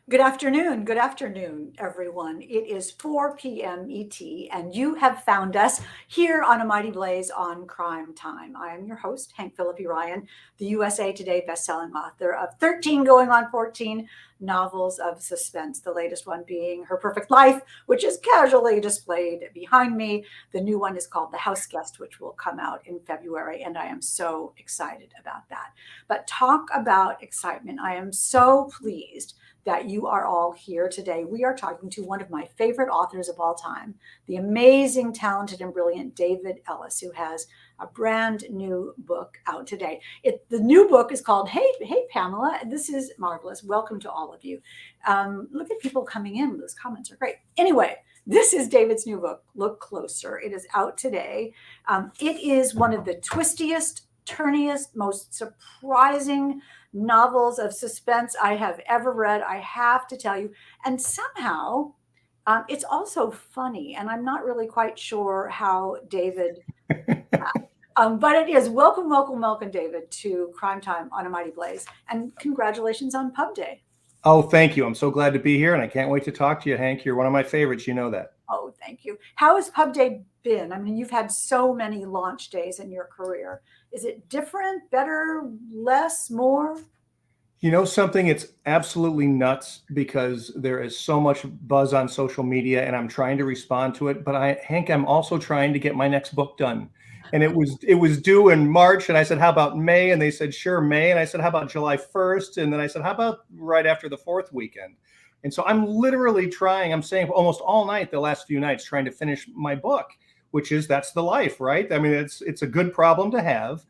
Good afternoon, everyone. It is 4 p.m. ET, and you have found us here on A Mighty Blaze on Crime Time. I am your host, Hank Phillippi Ryan, the USA Today bestselling author of 13 going on 14 novels of suspense, the latest one being Her Perfect Life, which is casually displayed behind me. The new one is called The House Guest, which will come out in February, and I am so excited about that. But talk about excitement. I am so pleased that you are all here today. We are talking to one of my favorite authors of all time, the amazing, talented, and brilliant David Ellis, who has a brand new book out today. The new book is called Hey, Pamela. This is marvelous. Welcome to all of you. Look at people coming in. Those comments are great. Anyway, this is David's new book, Look Closer. It is out today. It is one of the twistiest, turniest, most surprising novels of suspense I have ever read, I have to tell you. And somehow it's also funny. And I'm not really quite sure how David, but it is. Welcome, David, to Crime Time on A Mighty Blaze. And congratulations on Pub Day. Oh, thank you. I'm so glad to be here, and I can't wait to talk to you, Hank. You're one of my favorites. You know that. Oh, thank you. How has Pub Day been? I mean, you've had so many launch days in your career. Is it different, better, less, more? You know something? It's absolutely nuts because there is so much buzz on social media, and I'm trying to respond to it. But Hank, I'm also trying to get my next book done. And it was due in March, and I said, "How about May?" And they said, "Sure, May." And I said, "How about July 1st?" And then I said, "How about right after the fourth weekend?" And so I'm literally trying. I'm saying almost all night the last few nights trying to finish my book, which is that's the life, right? I mean, it's a good problem to have.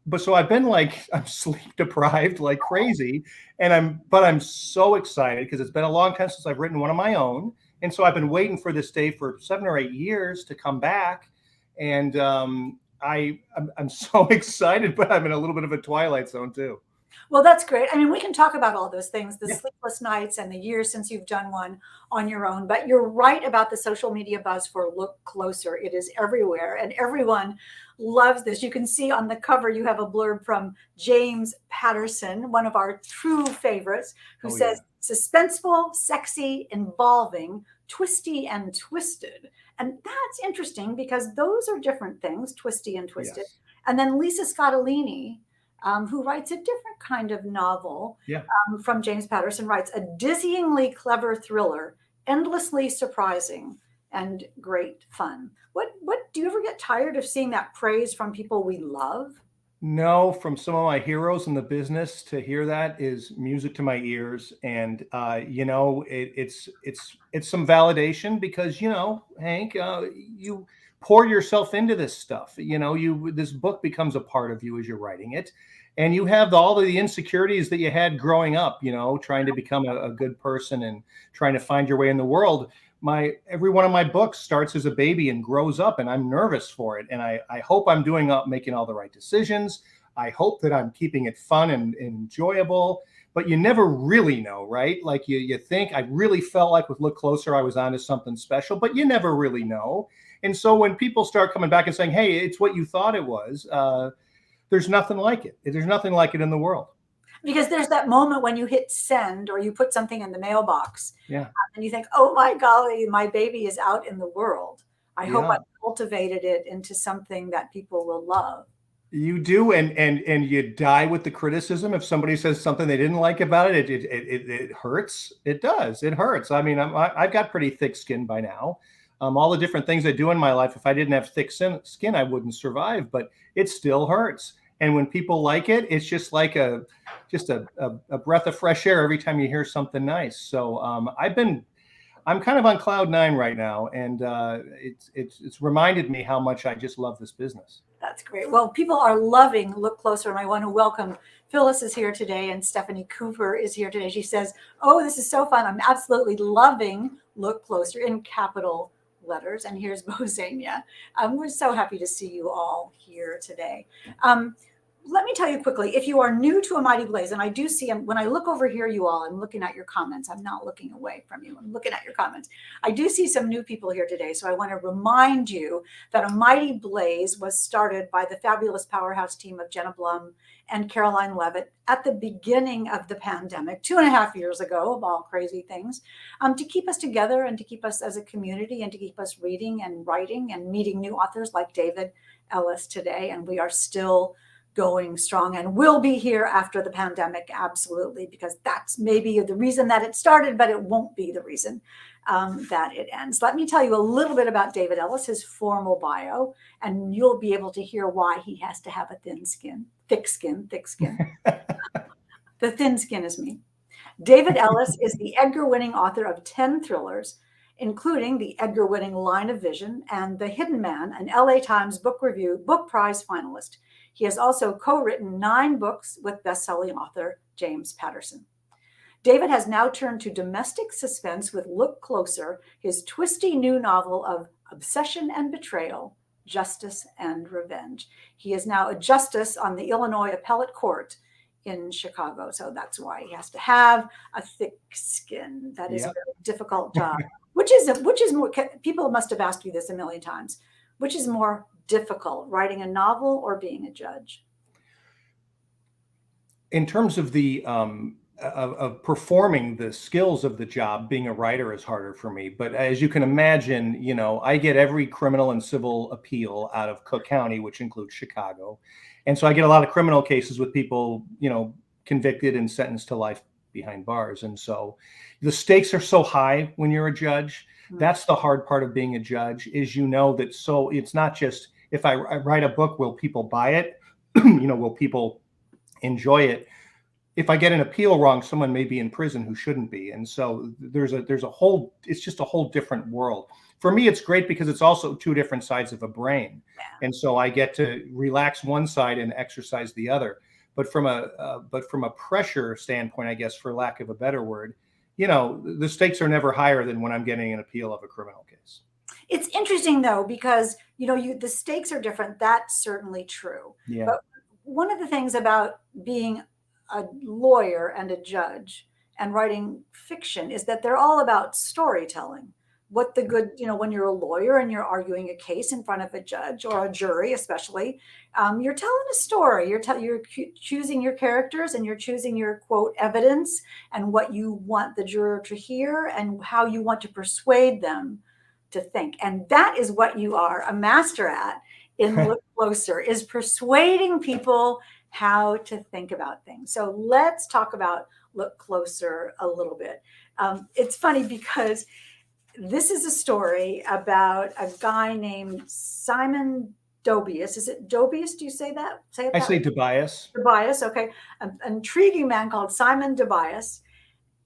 But so I've been like, I'm sleep deprived like crazy. But I'm so excited because it's been a long time since I've written one of my own. And so I've been waiting for this day for 7 or 8 years to come back. And I'm so excited, but I'm in a little bit of a twilight zone too. Well, that's great. I mean, we can talk about all those things, the Yeah. sleepless nights and the years since you've done one on your own. But you're right about the social media buzz for Look Closer. It is everywhere, and everyone loves this. You can see on the cover, you have a blurb from James Patterson, one of our true favorites, who Oh, yeah. says, suspenseful, sexy, involving, twisty, and twisted. And that's interesting because those are different things, twisty and twisted. Yes. And then Lisa Scottolini, who writes a different kind of novel Yeah. from James Patterson, writes a dizzyingly clever thriller, endlessly surprising and great fun. What do you ever get tired of seeing that praise from people we love? No, from some of my heroes in the business to hear that is music to my ears, and it's some validation because Hank, you pour yourself into this stuff. This book becomes a part of you as you're writing it, and you have all of the insecurities that you had growing up. Trying to become a good person and trying to find your way in the world. Every one of my books starts as a baby and grows up, and I'm nervous for it. And I hope I'm making all the right decisions. I hope that I'm keeping it fun and enjoyable, but you never really know, right? Like you think I really felt like with Look Closer, I was onto something special, but you never really know. And so when people start coming back and saying, "Hey, it's what you thought it was," there's nothing like it. There's nothing like it in the world. Because there's that moment when you hit send or you put something in the mailbox Yeah. and you think, oh my golly, my baby is out in the world. I hope I Yeah. cultivated it into something that people will love. You do, and you die with the criticism if somebody says something they didn't like about it. It hurts. It does. It hurts. I mean, I've got pretty thick skin by now. All the different things I do in my life, if I didn't have thick skin, I wouldn't survive. But it still hurts. And when people like it, it's just like a breath of fresh air every time you hear something nice. So I'm kind of on cloud nine right now, and it's reminded me how much I just love this business. That's great. Well, people are loving Look Closer, and I want to welcome Phyllis is here today, and Stephanie Cooper is here today. She says, "Oh, this is so fun! I'm absolutely loving Look Closer," in capital letters. And here's Bozania. We're so happy to see you all here today. let me tell you quickly, if you are new to A Mighty Blaze, and I do see, when I look over here, you all, I'm looking at your comments. I'm not looking away from you. I'm looking at your comments. I do see some new people here today. So I want to remind you that A Mighty Blaze was started by the fabulous powerhouse team of Jenna Blum and Caroline Levitt at the beginning of the pandemic, 2.5 years ago, of all crazy things, to keep us together and to keep us as a community and to keep us reading and writing and meeting new authors like David Ellis today. And we are still going strong and will be here after the pandemic, absolutely, because that's maybe the reason that it started, but it won't be the reason that it ends. Let me tell you a little bit about David Ellis, his formal bio, and you'll be able to hear why he has to have a thick skin. The thin skin is me. David Ellis is the Edgar-winning author of 10 thrillers, including the Edgar-winning Line of Vision and The Hidden Man, an LA Times Book Review Book Prize finalist. He has also co-written 9 books with best-selling author James Patterson. David has now turned to domestic suspense with Look Closer, his twisty new novel of obsession and betrayal, justice and revenge. He is now a justice on the Illinois Appellate Court in Chicago. So that's why he has to have a thick skin. That is a very difficult job. Which is more, people must have asked you this a million times. Which is more difficult, writing a novel or being a judge? In terms of the of performing the skills of the job, being a writer is harder for me. But as you can imagine, I get every criminal and civil appeal out of Cook County, which includes Chicago. And so I get a lot of criminal cases with people, convicted and sentenced to life behind bars. And so the stakes are so high when you're a judge. That's the hard part of being a judge, is that so it's not just if I write a book, will people buy it? Will people enjoy it? If I get an appeal wrong, someone may be in prison who shouldn't be. And so it's just a whole different world. For me, it's great because it's also 2 different sides of a brain. Yeah. And so I get to relax one side and exercise the other. But from a pressure standpoint, I guess, for lack of a better word, the stakes are never higher than when I'm getting an appeal of a criminal case. It's interesting, though, because, the stakes are different. That's certainly true. Yeah. But one of the things about being a lawyer and a judge and writing fiction is that they're all about storytelling. What the good, when you're a lawyer and you're arguing a case in front of a judge or a jury, especially, you're telling a story. You're choosing your characters and you're choosing your quote evidence and what you want the juror to hear and how you want to persuade them to think. And that is what you are a master at in Look Closer, is persuading people how to think about things. So let's talk about Look Closer a little bit. It's funny because this is a story about a guy named Simon Dobius. Is it Dobius? Do you say that? I say Tobias. Tobias, okay. An intriguing man called Simon Tobias.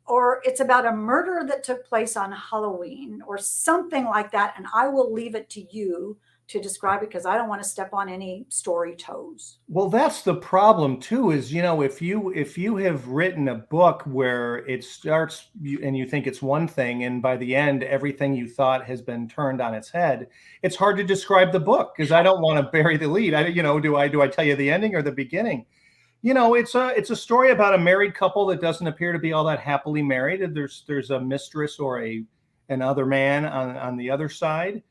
Or it's about a murder that took place on Halloween or something like that. And I will leave it to you to describe it because I don't want to step on any story toes. Well, that's the problem too, is, if you have written a book where it starts and you think it's one thing, and by the end, everything you thought has been turned on its head, it's hard to describe the book because I don't want to bury the lead. Do I tell you the ending or the beginning? It's a story about a married couple that doesn't appear to be all that happily married. There's a mistress or an other man on the other side.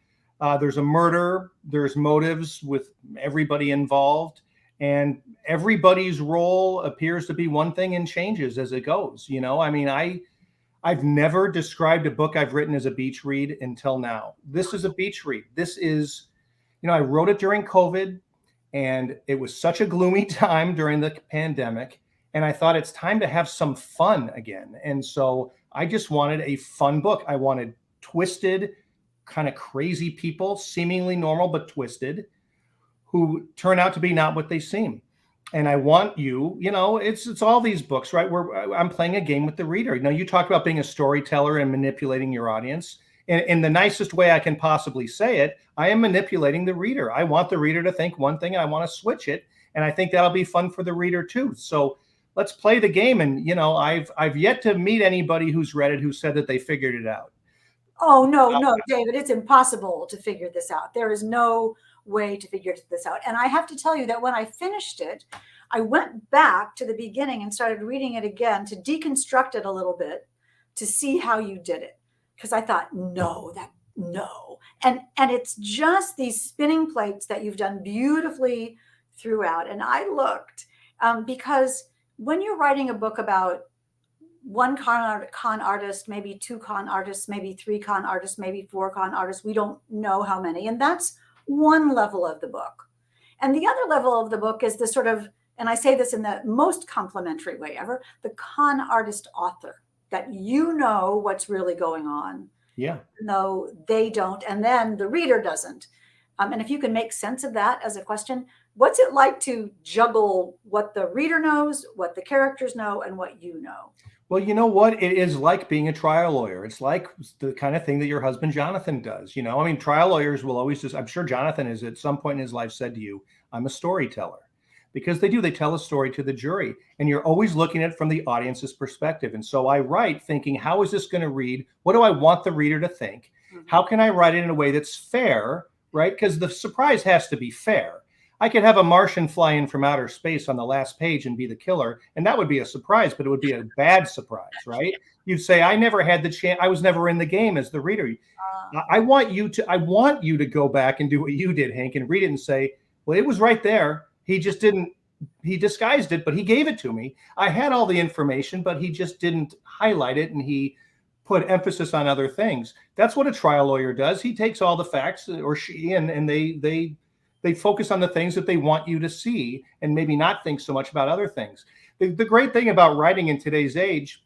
There's a murder, there's motives with everybody involved, and everybody's role appears to be one thing and changes as it goes. I've never described a book I've written as a beach read until now. This is a beach read. This is, I wrote it during COVID, and it was such a gloomy time during the pandemic, and I thought it's time to have some fun again. And so I just wanted a fun book. I wanted twisted, kind of crazy people, seemingly normal but twisted, who turn out to be not what they seem. And I want it's all these books, right? Where I'm playing a game with the reader. You talk about being a storyteller and manipulating your audience. In the nicest way I can possibly say it, I am manipulating the reader. I want the reader to think one thing and I want to switch it. And I think that'll be fun for the reader too. So let's play the game. And, I've yet to meet anybody who's read it who said that they figured it out. Oh, no, David, it's impossible to figure this out. There is no way to figure this out. And I have to tell you that when I finished it, I went back to the beginning and started reading it again to deconstruct it a little bit to see how you did it. Because I thought, no. And it's just these spinning plates that you've done beautifully throughout. And I looked because when you're writing a book about one con artist, maybe two con artists, maybe three con artists, maybe four con artists, we don't know how many. And that's one level of the book. And the other level of the book is the sort of, and I say this in the most complimentary way ever, the con artist author, that you know what's really going on. Yeah. No, they don't. And then the reader doesn't. And if you can make sense of that as a question, what's it like to juggle what the reader knows, what the characters know, and what you know? Well, you know what? It is like being a trial lawyer. It's like the kind of thing that your husband, Jonathan, does. You know, I mean, trial lawyers will always just, I'm sure Jonathan has at some point in his life said to you, I'm a storyteller. Because they do, they tell a story to the jury, and you're always looking at it from the audience's perspective. And so I write thinking, how is this going to read? What do I want the reader to think? How can I write it in a way that's fair, right? Because the surprise has to be fair. I could have a Martian fly in from outer space on the last page and be the killer, and that would be a surprise, but it would be a bad surprise, right? You'd say, I never had the chance. I was never in the game as the reader. I want you to go back and do what you did, Hank, and read it and say, well, it was right there. He just didn't, he disguised it, but he gave it to me. I had all the information, but he just didn't highlight it, and he put emphasis on other things. That's what a trial lawyer does. He takes all the facts, or she, and they focus on the things that they want you to see and maybe not think so much about other things. The great thing about writing in today's age,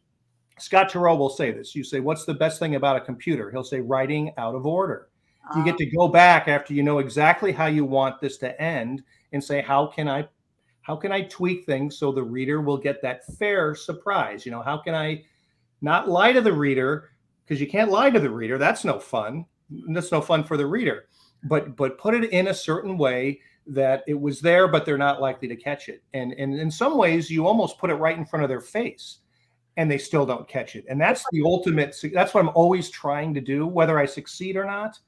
Scott Turow will say this. You say, what's the best thing about a computer? He'll say, writing out of order. You get to go back after you know exactly how you want this to end and say, how can I tweak things so the reader will get that fair surprise? You know, how can I not lie to the reader? Because you can't lie to the reader. That's no fun. That's no fun for the reader. But put it in a certain way that it was there, but they're not likely to catch it. And in some ways, you almost put it right in front of their face, and they still don't catch it. And that's the ultimate. That's what I'm always trying to do, whether I succeed or not.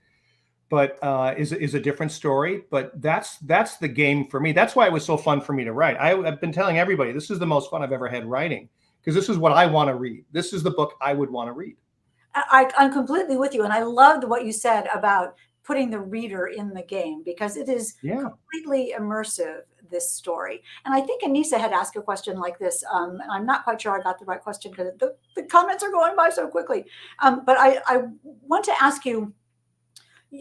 But is a different story. But that's the game for me. That's why it was so fun for me to write. I've been telling everybody this is the most fun I've ever had writing, because this is what I want to read. This is the book I would want to read. I'm completely with you, and I loved what you said about putting the reader in the game, because it is completely immersive, this story. And I think Anissa had asked a question like this, and I'm not quite sure I got the right question because the comments are going by so quickly. But I want to ask you,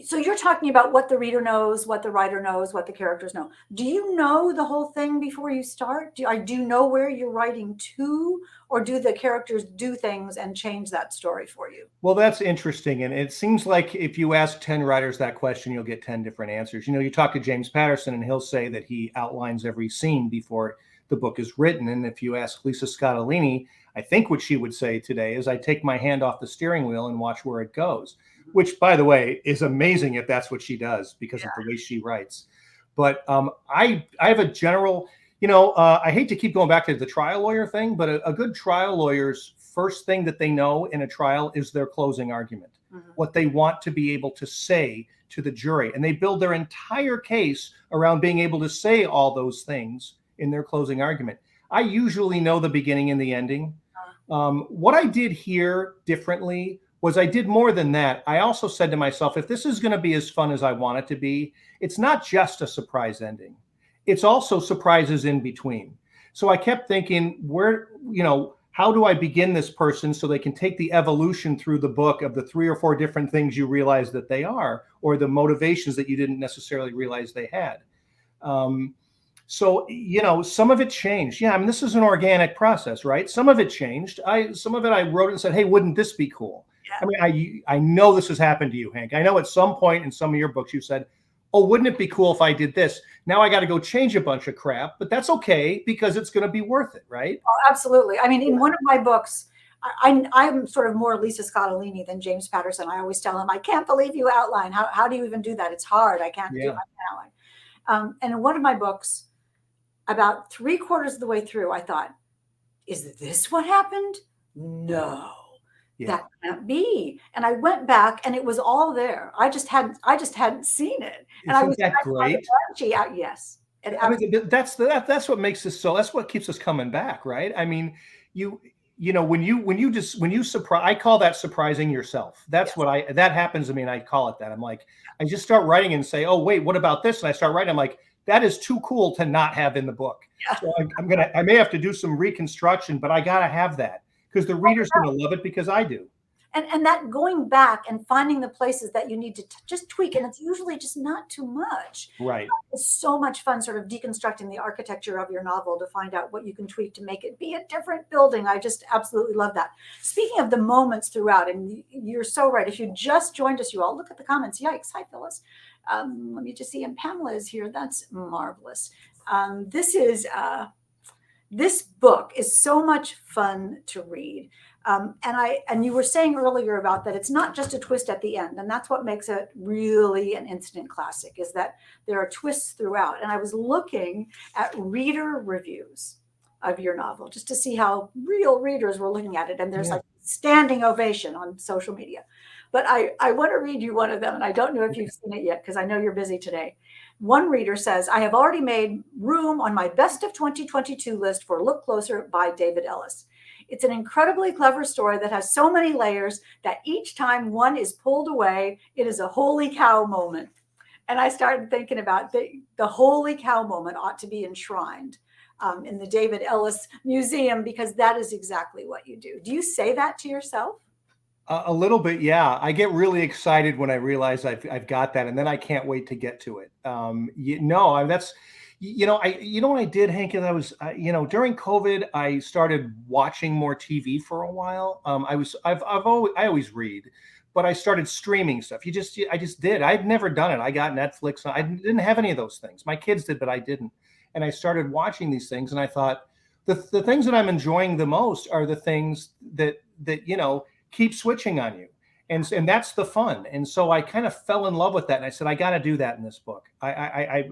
so you're talking about what the reader knows, what the writer knows, what the characters know. Do you know the whole thing before you start? Do you know where you're writing to, or do the characters do things and change that story for you? Well, that's interesting. And it seems like if you ask 10 writers that question, you'll get 10 different answers. You know, you talk to James Patterson and he'll say that he outlines every scene before the book is written. And if you ask Lisa Scottolini, I think what she would say today is I take my hand off the steering wheel and watch where it goes, which, by the way, is amazing if that's what she does because of the way she writes. But I have a general, you know, I hate to keep going back to the trial lawyer thing, but a good trial lawyer's first thing that they know in a trial is their closing argument, what they want to be able to say to the jury. And they build their entire case around being able to say all those things in their closing argument. I usually know the beginning and the ending. What I did here differently was I did more than that. I also said to myself, if this is going to be as fun as I want it to be, it's not just a surprise ending. It's also surprises in between. So I kept thinking, where, you know, how do I begin this person so they can take the evolution through the book of the 3 or 4 different things you realize that they are, or the motivations that you didn't necessarily realize they had. So, you know, some of it changed. Yeah, I mean, this is an organic process, right? Some of it changed. Some of it I wrote and said, hey, wouldn't this be cool? I mean, I know this has happened to you, Hank. I know at some point in some of your books you said, oh, wouldn't it be cool if I did this? Now I got to go change a bunch of crap, but that's okay because it's going to be worth it, right? Oh, absolutely. I mean, in one of my books, I'm sort of more Lisa Scottolini than James Patterson. I always tell him, I can't believe you outline. How do you even do that? It's hard. I can't do my outline. And in one of my books, about 3/4 of the way through, I thought, is this what happened? No. That can't be. And I went back and it was all there. I just hadn't seen it. And Isn't that great? Yes. It I mean, that's what makes this so. That's what keeps us coming back, right? I mean, you when you surprise, I call that surprising yourself. That's yes. what that happens to me, and I call it that. I'm like, I just start writing and say, oh wait, what about this? And I start writing. I'm like, that is too cool to not have in the book. Yeah. So I may have to do some reconstruction, but I gotta have that because the reader's gonna love it because I do. And that going back and finding the places that you need to just tweak, and it's usually just not too much. Right. It's so much fun sort of deconstructing the architecture of your novel to find out what you can tweak to make it be a different building. I just absolutely love that. Speaking of the moments throughout, and you're so right. If you just joined us, you all look at the comments. Yikes. Hi, Phyllis. Let me just see. And Pamela is here. That's marvelous. This book is so much fun to read. And you were saying earlier about that it's not just a twist at the end, and that's what makes it really an instant classic, is that there are twists throughout. And I was looking at reader reviews of your novel just to see how real readers were looking at it, and there's like standing ovation on social media. But I want to read you one of them, and I don't know if you've seen it yet because I know you're busy today. One reader says, I have already made room on my best of 2022 list for Look Closer by David Ellis. It's an incredibly clever story that has so many layers that each time one is pulled away, it is a holy cow moment. And I started thinking about the holy cow moment ought to be enshrined in the David Ellis Museum, because that is exactly what you do. Do you say that to yourself? A little bit, yeah. I get really excited when I realize I've got that, and then I can't wait to get to it. That's what I did, Hank, is during COVID, I started watching more TV for a while. I always read, but I started streaming stuff. I just did. I'd never done it. I got Netflix. I didn't have any of those things. My kids did, but I didn't. And I started watching these things, and I thought the things that I'm enjoying the most are the things that keep switching on you. And that's the fun. And so I kind of fell in love with that. And I said, I got to do that in this book. I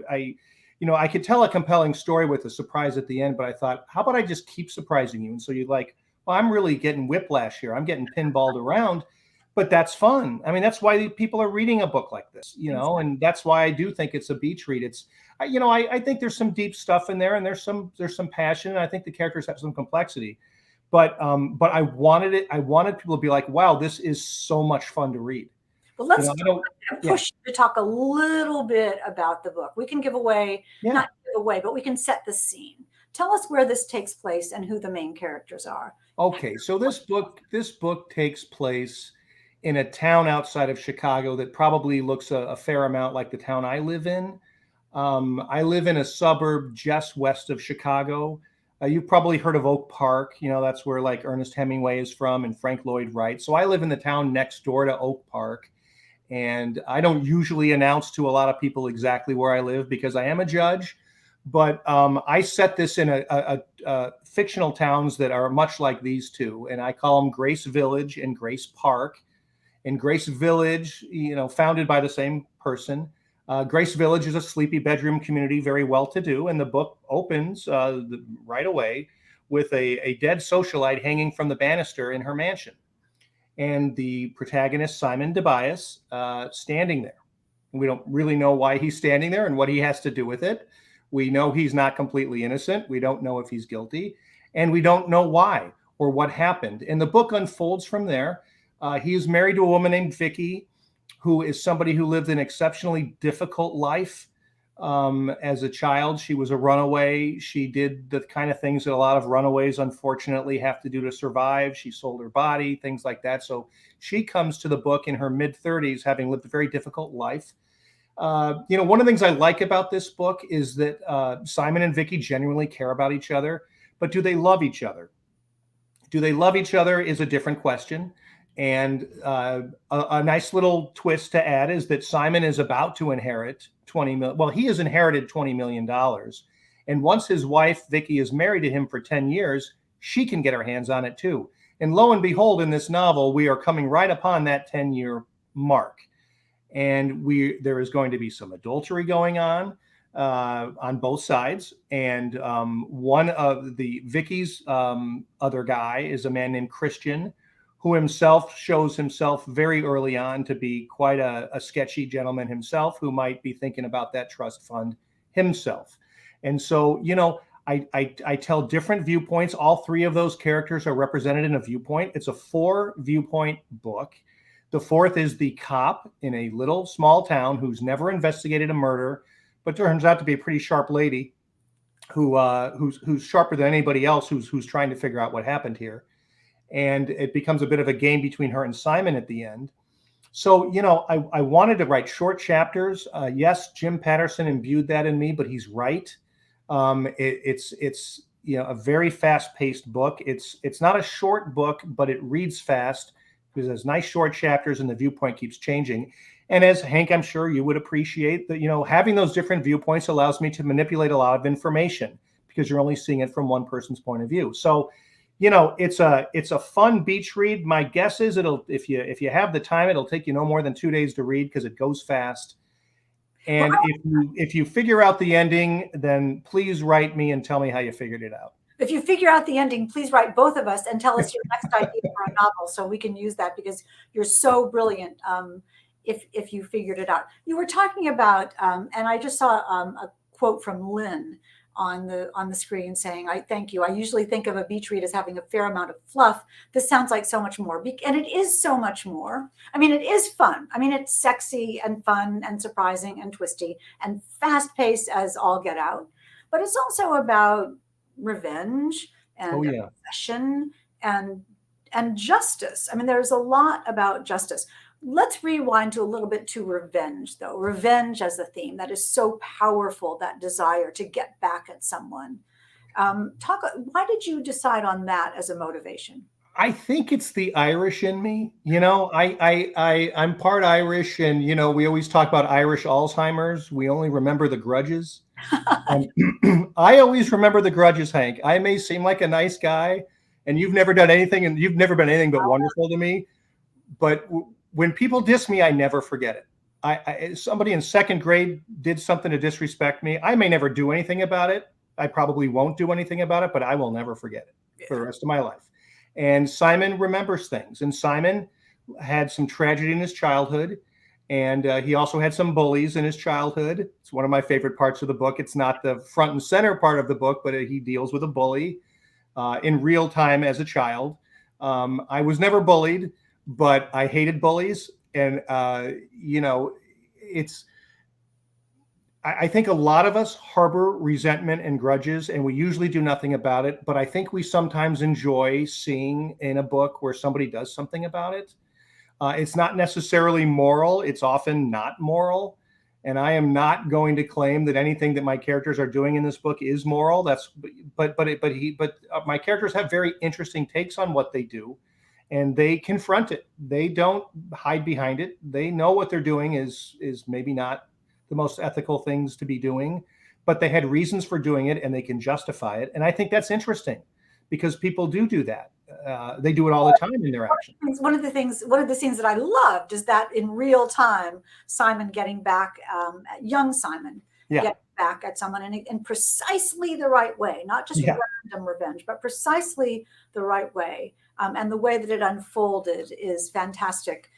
could tell a compelling story with a surprise at the end, but I thought, how about I just keep surprising you? And so you're like, well, I'm really getting whiplash here. I'm getting pinballed around, but that's fun. I mean, that's why people are reading a book like this, and that's why I do think it's a beach read. I think there's some deep stuff in there, and there's some passion. And I think the characters have some complexity. But I wanted people to be like, wow, this is so much fun to read. Well, push you to talk a little bit about the book. We can not give away, but we can set the scene. Tell us where this takes place and who the main characters are. Okay, so this book takes place in a town outside of Chicago that probably looks a fair amount like the town I live in. I live in a suburb just west of Chicago. You've probably heard of Oak Park. That's where like Ernest Hemingway is from and Frank Lloyd Wright. So I live in the town next door to Oak Park. And I don't usually announce to a lot of people exactly where I live because I am a judge. But I set this in a fictional towns that are much like these two. And I call them Grace Village and Grace Park. And Grace Village, founded by the same person. Grace Village is a sleepy bedroom community, very well-to-do, and the book opens right away with a dead socialite hanging from the banister in her mansion, and the protagonist, Simon Tobias, standing there. We don't really know why he's standing there and what he has to do with it. We know he's not completely innocent. We don't know if he's guilty, and we don't know why or what happened. And the book unfolds from there. He is married to a woman named Vicky, who is somebody who lived an exceptionally difficult life. As a child, she was a runaway. She did the kind of things that a lot of runaways, unfortunately, have to do to survive. She sold her body, things like that. So she comes to the book in her mid-30s, having lived a very difficult life. One of the things I like about this book is that Simon and Vicky genuinely care about each other, but do they love each other? Do they love each other is a different question. And a nice little twist to add is that Simon is about to inherit $20 million. Well, he has inherited $20 million. And once his wife, Vicky, is married to him for 10 years, she can get her hands on it too. And lo and behold, in this novel, we are coming right upon that 10-year mark. And there is going to be some adultery going on both sides. And one of Vicky's other guy is a man named Christian, who himself shows himself very early on to be quite a sketchy gentleman himself, who might be thinking about that trust fund himself. And so, I tell different viewpoints. All three of those characters are represented in a viewpoint. It's a 4-viewpoint book. The fourth is the cop in a little small town who's never investigated a murder, but turns out to be a pretty sharp lady who's sharper than anybody else who's trying to figure out what happened here. And it becomes a bit of a game between her and Simon at the end. So, I wanted to write short chapters. Yes, Jim Patterson imbued that in me, but he's right. It's a very fast-paced book. It's not a short book, but it reads fast because there's nice short chapters and the viewpoint keeps changing. And as Hank, I'm sure you would appreciate that, having those different viewpoints allows me to manipulate a lot of information because you're only seeing it from one person's point of view. So, it's a fun beach read. My guess is if you have the time, it'll take you no more than 2 days to read because it goes fast. And if you figure out the ending, then please write me and tell me how you figured it out. If you figure out the ending, please write both of us and tell us your next idea for a novel so we can use that because you're so brilliant. If you figured it out, you were talking about, and I just saw a quote from Lynn on the screen saying, "I thank you. I usually think of a beach read as having a fair amount of fluff. This sounds like so much more, and it is so much more. I mean, it is fun. I mean, it's sexy and fun and surprising and twisty and fast paced as all get out. But it's also about revenge and obsession and justice. I mean, there's a lot about justice." Let's rewind to a little bit to revenge, though. Revenge as a theme that is so powerful, that desire to get back at someone. Why did you decide on that as a motivation? I think it's the Irish in me. I'm part Irish, and we always talk about Irish Alzheimer's. We only remember the grudges. And I always remember the grudges, Hank. I may seem like a nice guy, and you've never done anything, and you've never been anything but wonderful to me. But when people diss me, I never forget it. Somebody in second grade did something to disrespect me. I may never do anything about it. I probably won't do anything about it, but I will never forget it for the rest of my life. And Simon remembers things. And Simon had some tragedy in his childhood. And he also had some bullies in his childhood. It's one of my favorite parts of the book. It's not the front and center part of the book, but he deals with a bully in real time as a child. I was never bullied, but I hated bullies. And, I think a lot of us harbor resentment and grudges, and we usually do nothing about it. But I think we sometimes enjoy seeing in a book where somebody does something about it. It's not necessarily moral. It's often not moral. And I am not going to claim that anything that my characters are doing in this book is moral. But my characters have very interesting takes on what they do. And they confront it. They don't hide behind it. They know what they're doing is maybe not the most ethical things to be doing, but they had reasons for doing it and they can justify it. And I think that's interesting because people do that. They do it all the time in their actions. One of the scenes that I loved is that in real time, Simon getting back, young Simon, getting back at someone in precisely the right way, not just random revenge, but precisely the right way. And the way that it unfolded is fantastic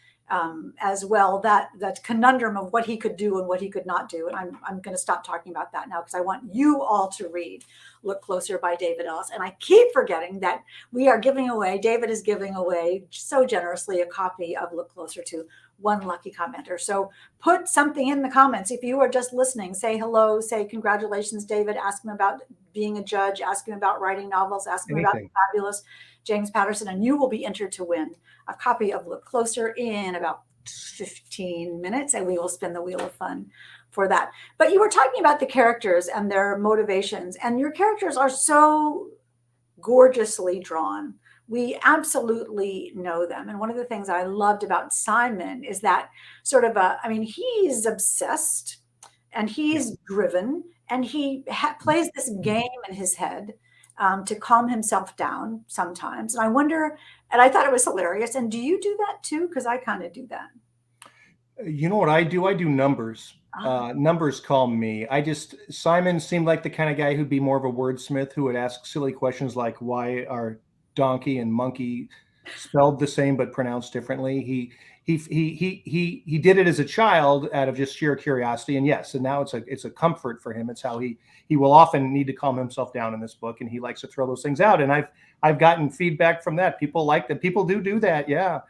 as well. That conundrum of what he could do and what he could not do. And I'm going to stop talking about that now because I want you all to read Look Closer by David Ellis. And I keep forgetting that David is giving away so generously a copy of Look Closer to one lucky commenter. So put something in the comments. If you are just listening, say hello, say congratulations, David, ask him about being a judge, ask him about writing novels, ask him about the fabulous James Patterson, and you will be entered to win a copy of Look Closer in about 15 minutes, and we will spin the wheel of fun for that. But you were talking about the characters and their motivations, and your characters are so gorgeously drawn. We absolutely know them. And one of the things I loved about Simon is that he's obsessed and he's driven and he plays this game in his head to calm himself down sometimes. And I thought it was hilarious. And do you do that too? Because I kind of do that. You know what I do? I do numbers. Numbers calm me. Simon seemed like the kind of guy who'd be more of a wordsmith who would ask silly questions like, why are donkey and monkey spelled the same but pronounced differently? he did it as a child out of just sheer curiosity, and yes, and now it's a comfort for him. It's how he will often need to calm himself down in this book, and he likes to throw those things out. And I've gotten feedback from that. People like that. People do that. Yeah.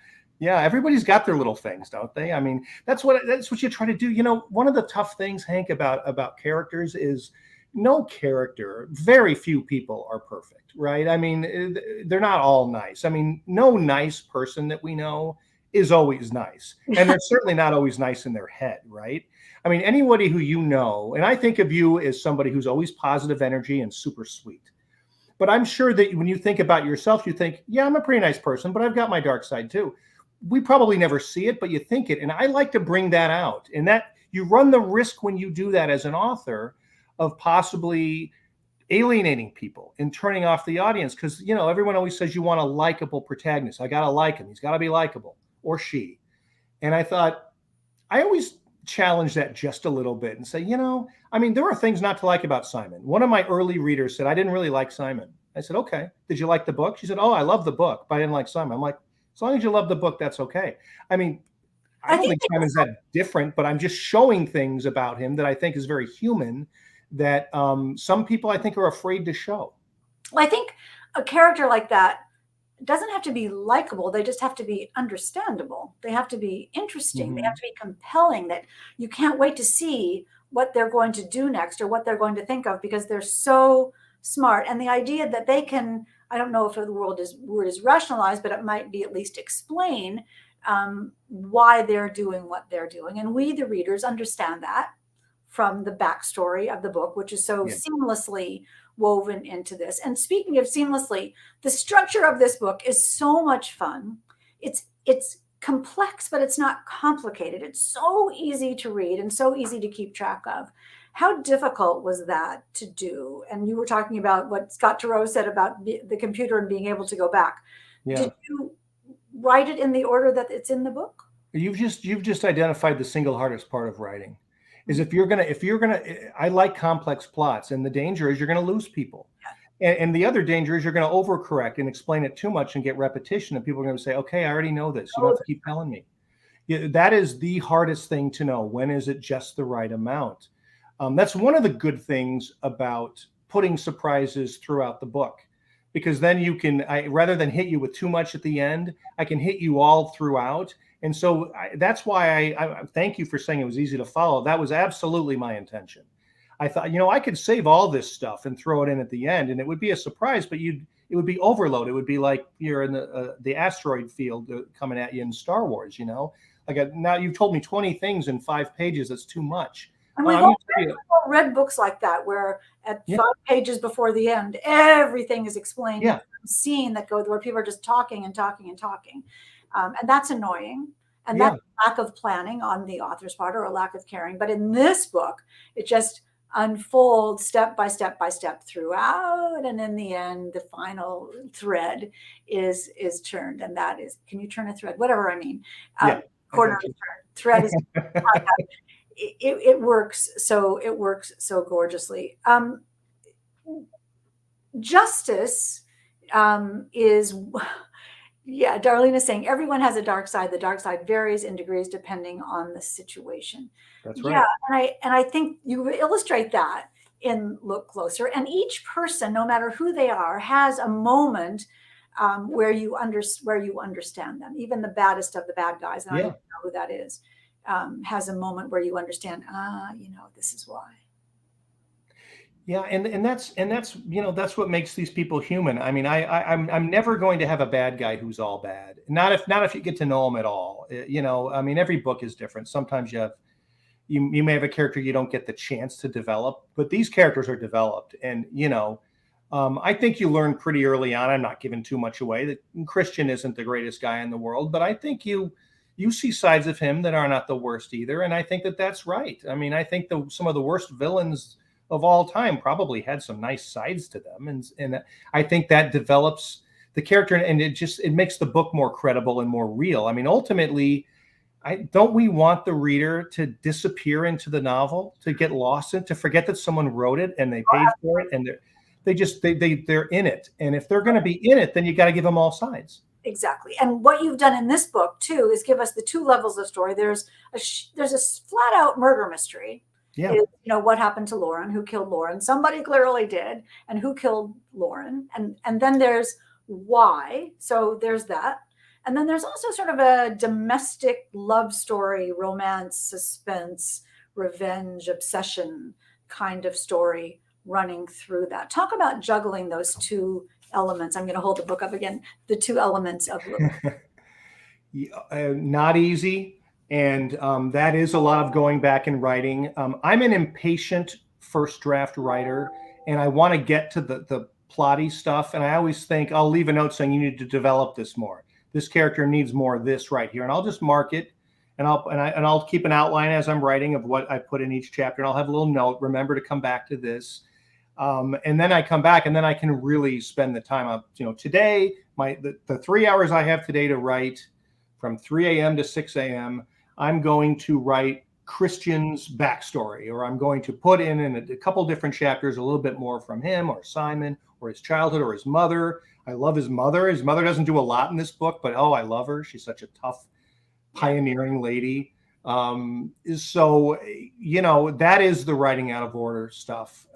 Yeah, everybody's got their little things, don't they? I mean, that's what you try to do. You know, one of the tough things, Hank, about characters is no character, very few people are perfect, right? I mean, they're not all nice. I mean, no nice person that we know is always nice. And they're certainly not always nice in their head, right? I mean, anybody who you know, and I think of you as somebody who's always positive energy and super sweet. But I'm sure that when you think about yourself, you think, yeah, I'm a pretty nice person, but I've got my dark side too. We probably never see it, but you think it. And I like to bring that out. And that you run the risk when you do that as an author of possibly alienating people and turning off the audience. Because, you know, everyone always says you want a likable protagonist. I got to like him. He's got to be likable, or she. And I thought, I always challenge that just a little bit and say, you know, I mean, there are things not to like about Simon. One of my early readers said, I didn't really like Simon. I said, okay, did you like the book? She said, oh, I love the book, but I didn't like Simon. I'm like, as long as you love the book, that's okay. I mean, I don't think Simon's that different, but I'm just showing things about him that I think is very human that some people I think are afraid to show. Well, I think a character like that doesn't have to be likable. They just have to be understandable. They have to be interesting. Mm-hmm. They have to be compelling, that you can't wait to see what they're going to do next or what they're going to think of, because they're so smart. And the idea that they can, I don't know if the word is rationalized, but it might be at least explain why they're doing what they're doing. And we, the readers, understand that from the backstory of the book, which is so seamlessly woven into this. And speaking of seamlessly, the structure of this book is so much fun. It's complex, but it's not complicated. It's so easy to read and so easy to keep track of. How difficult was that to do? And you were talking about what Scott Turow said about the computer and being able to go back. Yeah. Did you write it in the order that it's in the book? You've just identified the single hardest part of writing. Is if you're gonna, I like complex plots, and the danger is you're gonna lose people. And the other danger is you're going to overcorrect and explain it too much and get repetition, and people are going to say, okay, I already know this. You don't have to keep telling me. Yeah, that is the hardest thing to know. When is it just the right amount? That's one of the good things about putting surprises throughout the book, because then you can, rather than hit you with too much at the end, I can hit you all throughout. And so that's why I thank you for saying it was easy to follow. That was absolutely my intention. I thought, you know, I could save all this stuff and throw it in at the end, and it would be a surprise, but it would be overload. It would be like you're in the asteroid field coming at you in Star Wars, you know? Like now you've told me 20 things in 5 pages. That's too much. And we've all read books like that, where at 5 pages before the end, everything is explained. Yeah. Scene that goes where people are just talking and talking and talking. And that's annoying. And that's lack of planning on the author's part, or a lack of caring. But in this book, it just unfolds step by step by step throughout, and in the end the final thread is turned, and that is, can you turn a thread, whatever I mean, corner of thread is it works so gorgeously. Justice is, Darlene is saying everyone has a dark side. The dark side varies in degrees depending on the situation. That's right. Yeah, and I think you illustrate that in Look Closer. And each person, no matter who they are, has a moment where you understand them. Even the baddest of the bad guys, and I don't know who that is, has a moment where you understand. This is why. Yeah, and that's that's what makes these people human. I mean, I'm never going to have a bad guy who's all bad. Not if you get to know them at all. I mean, every book is different. Sometimes you may have a character you don't get the chance to develop, but these characters are developed. And I think you learn pretty early on. I'm not giving too much away that Christian isn't the greatest guy in the world, but I think you see sides of him that are not the worst either. And I think that's right. I mean, I think some of the worst villains of all time probably had some nice sides to them, and I think that develops the character, and it makes the book more credible and more real. I mean, ultimately, don't we want the reader to disappear into the novel, to get lost in, to forget that someone wrote it and they paid for it, and they're in it. And if they're going to be in it, then you got to give them all sides. Exactly. And what you've done in this book too is give us the two levels of story. There's a flat out murder mystery. Yeah. Is, what happened to Lauren? Who killed Lauren? Somebody clearly did. And who killed Lauren? And then there's why. So there's that. And then there's also sort of a domestic love story, romance, suspense, revenge, obsession kind of story running through that. Talk about juggling those two elements. I'm going to hold the book up again. The two elements of Not easy. And that is a lot of going back and writing. I'm an impatient first draft writer, and I want to get to the plotty stuff. And I always think I'll leave a note saying you need to develop this more. This character needs more of this right here, and I'll just mark it, and I'll keep an outline as I'm writing of what I put in each chapter, and I'll have a little note. Remember to come back to this. And then I come back, and then I can really spend the time up. Today, the 3 hours I have today to write, from 3 a.m. to 6 a.m., I'm going to write Christian's backstory, or I'm going to put in a couple different chapters, a little bit more from him or Simon or his childhood or his mother. I love his mother. His mother doesn't do a lot in this book, but I love her. She's such a tough, pioneering lady. So that is the writing out of order stuff.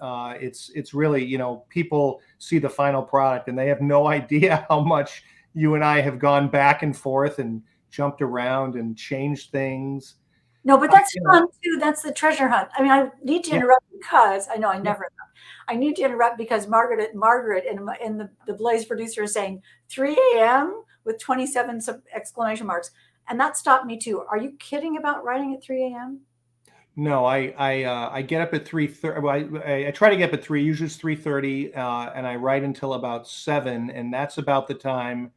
It's really, people see the final product and they have no idea how much you and I have gone back and forth and jumped around and changed things. No, but that's fun too. That's the treasure hunt. I mean, I need to interrupt because I know I never. I need to interrupt because Margaret in the Blaze producer is saying 3 a.m. with 27 exclamation marks. And that stopped me too. Are you kidding about writing at 3 a.m.? No, I get up at 3:30. I try to get up at 3. Usually it's 3:30, and I write until about 7, and that's about the time,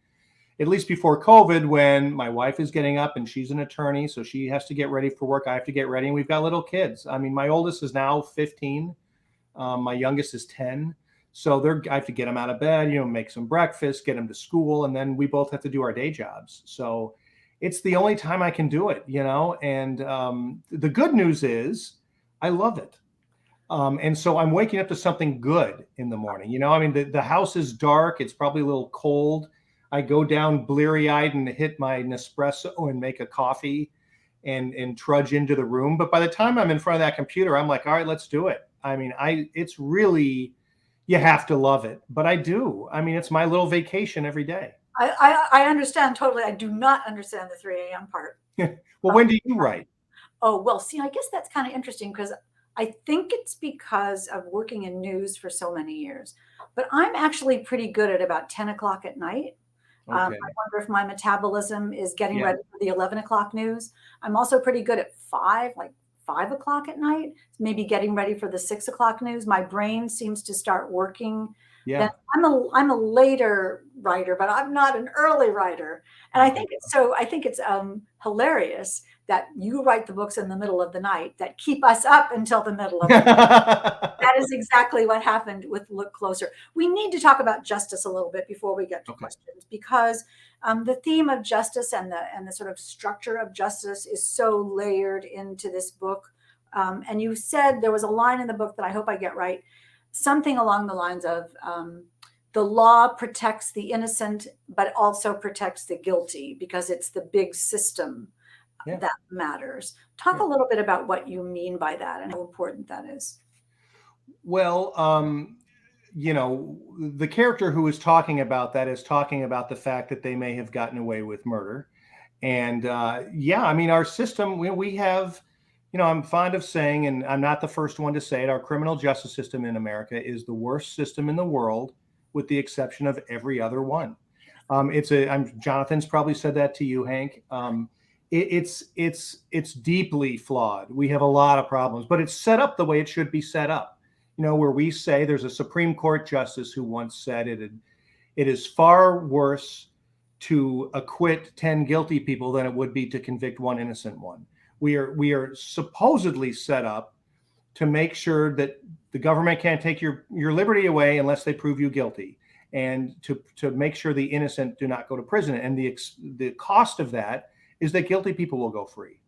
at least before COVID, when my wife is getting up and she's an attorney, so she has to get ready for work. I have to get ready, and we've got little kids. I mean, my oldest is now 15. My youngest is 10. So I have to get them out of bed, make some breakfast, get them to school, and then we both have to do our day jobs. So it's the only time I can do it, and the good news is I love it. And so I'm waking up to something good in the morning. I mean, the house is dark. It's probably a little cold. I go down bleary-eyed and hit my Nespresso and make a coffee and trudge into the room. But by the time I'm in front of that computer, I'm like, all right, let's do it. I mean, it's really, you have to love it. But I do. I mean, it's my little vacation every day. I understand totally. I do not understand the 3 a.m. part. Well, when do you write? Oh, well, see, I guess that's kind of interesting because I think it's because of working in news for so many years. But I'm actually pretty good at about 10 o'clock at night. Okay. I wonder if my metabolism is getting ready for the 11 o'clock news. I'm also pretty good at 5 o'clock at night, maybe getting ready for the 6 o'clock news. My brain seems to start working. Yeah. I'm a later writer, but I'm not an early writer. And I think it's hilarious that you write the books in the middle of the night that keep us up until the middle of the night. That is exactly what happened with Look Closer. We need to talk about justice a little bit before we get to questions, because the theme of justice and the sort of structure of justice is so layered into this book. And you said there was a line in the book that I hope I get right. Something along the lines of the law protects the innocent, but also protects the guilty because it's the big system that matters. Talk a little bit about what you mean by that and how important that is. Well, the character who is talking about that is talking about the fact that they may have gotten away with murder. And I mean, our system, we have, I'm fond of saying, and I'm not the first one to say it, our criminal justice system in America is the worst system in the world, with the exception of every other one. Jonathan's probably said that to you, Hank. It's deeply flawed. We have a lot of problems, but it's set up the way it should be set up. Where we say, there's a Supreme Court justice who once said it is far worse to acquit 10 guilty people than it would be to convict one innocent one. We are supposedly set up to make sure that the government can't take your liberty away unless they prove you guilty, and to make sure the innocent do not go to prison. And the cost of that is that guilty people will go free.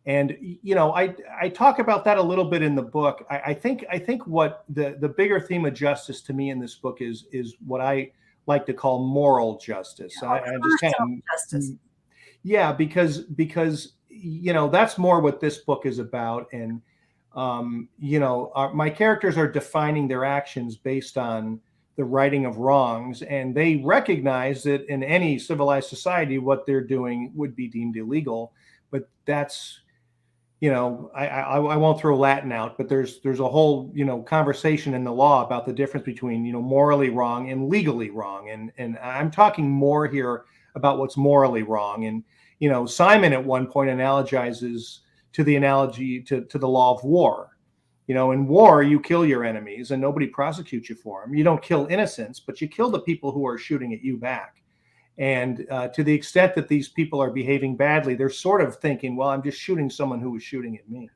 And I talk about that a little bit in the book. I think what the bigger theme of justice to me in this book is what I like to call moral justice. I just kind Personal of, justice. yeah, because that's more what this book is about. And my characters are defining their actions based on the righting of wrongs, and they recognize that in any civilized society, what they're doing would be deemed illegal. But that's, I won't throw Latin out, but there's a whole, conversation in the law about the difference between, morally wrong and legally wrong. And I'm talking more here about what's morally wrong. And, Simon at one point analogizes to the analogy to the law of war. In war, you kill your enemies and nobody prosecutes you for them. You don't kill innocents, but you kill the people who are shooting at you back. And to the extent that these people are behaving badly, they're sort of thinking, well, I'm just shooting someone who was shooting at me.